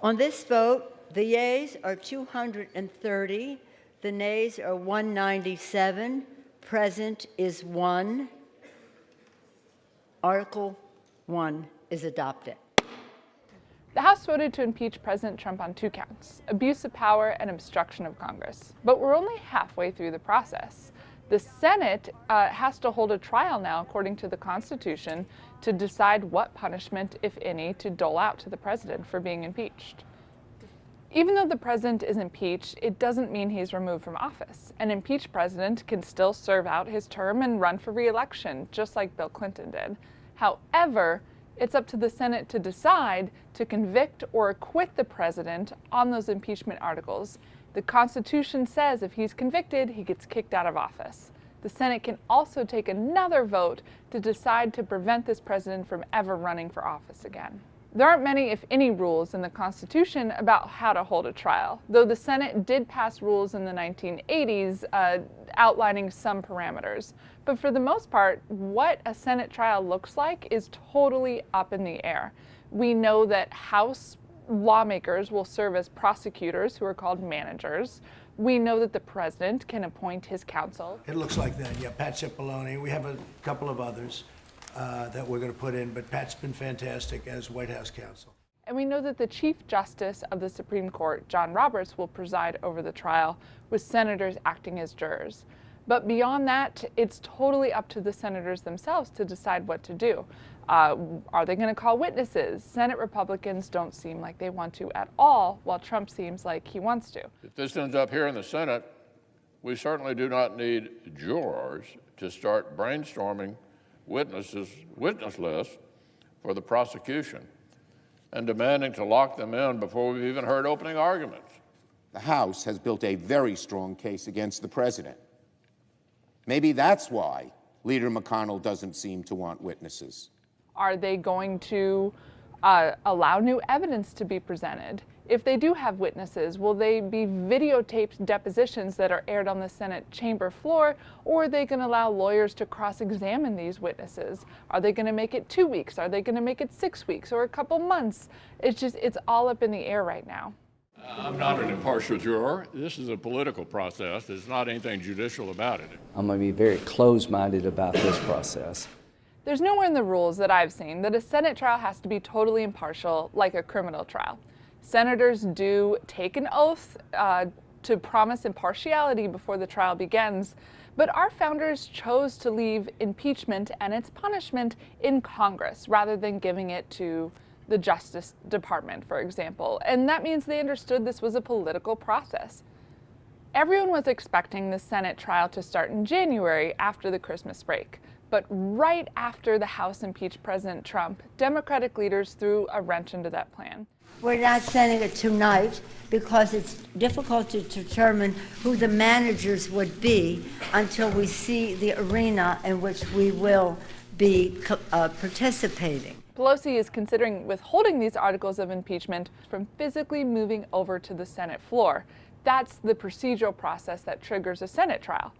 On this vote, the yeas are 230, the nays are 197, present is 1. Article 1 is adopted. The House voted to impeach President Trump on 2 counts, abuse of power and obstruction of Congress. But we're only halfway through the process. The Senate has to hold a trial now, according to the Constitution, to decide what punishment, if any, to dole out to the president for being impeached. Even though the president is impeached, it doesn't mean he's removed from office. An impeached president can still serve out his term and run for re-election, just like Bill Clinton did. However, it's up to the Senate to decide to convict or acquit the president on those impeachment articles. The Constitution says if he's convicted, he gets kicked out of office. The Senate can also take another vote to decide to prevent this president from ever running for office again. There aren't many, if any, rules in the Constitution about how to hold a trial, though the Senate did pass rules in the 1980s outlining some parameters. But for the most part, what a Senate trial looks like is totally up in the air. We know that House lawmakers will serve as prosecutors, who are called managers. We know that the president can appoint his counsel. It looks like that, yeah. Pat Cipollone. We have a couple of others that we're going to put in, but Pat's been fantastic as White House counsel. And we know that the Chief Justice of the Supreme Court, John Roberts, will preside over the trial, with senators acting as jurors. But beyond that, it's totally up to the senators themselves to decide what to do. Are they going to call witnesses? Senate Republicans don't seem like they want to at all, while Trump seems like he wants to. If this ends up here in the Senate, we certainly do not need jurors to start brainstorming witness lists for the prosecution and demanding to lock them in before we've even heard opening arguments. The House has built a very strong case against the president. Maybe that's why Leader McConnell doesn't seem to want witnesses. Are they going to allow new evidence to be presented? If they do have witnesses, will they be videotaped depositions that are aired on the Senate chamber floor, or are they going to allow lawyers to cross-examine these witnesses? Are they going to make it 2 weeks? Are they going to make it 6 weeks or a couple months? It's all up in the air right now. I'm not an impartial juror. This is a political process. There's not anything judicial about it. I'm going to be very closed-minded about this process. There's nowhere in the rules that I've seen that a Senate trial has to be totally impartial like a criminal trial. Senators do take an oath to promise impartiality before the trial begins, but our founders chose to leave impeachment and its punishment in Congress rather than giving it to the Justice Department, for example. And that means they understood this was a political process. Everyone was expecting the Senate trial to start in January after the Christmas break. But right after the House impeached President Trump, Democratic leaders threw a wrench into that plan. We're not sending it tonight because it's difficult to determine who the managers would be until we see the arena in which we will be participating. Pelosi is considering withholding these articles of impeachment from physically moving over to the Senate floor. That's the procedural process that triggers a Senate trial.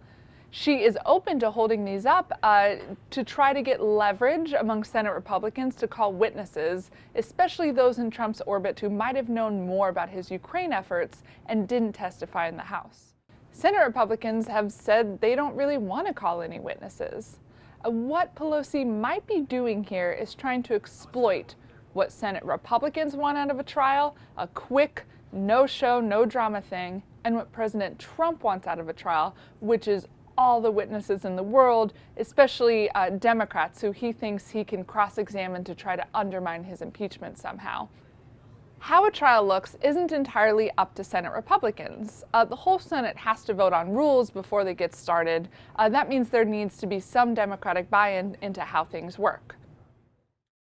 She is open to holding these up to try to get leverage among Senate Republicans to call witnesses, especially those in Trump's orbit who might have known more about his Ukraine efforts and didn't testify in the House. Senate Republicans have said they don't really want to call any witnesses. What Pelosi might be doing here is trying to exploit what Senate Republicans want out of a trial, a quick, no-show, no-drama thing, and what President Trump wants out of a trial, which is all the witnesses in the world, especially Democrats who he thinks he can cross-examine to try to undermine his impeachment somehow. How a trial looks isn't entirely up to Senate Republicans. The whole Senate has to vote on rules before they get started. That means there needs to be some Democratic buy-in into how things work.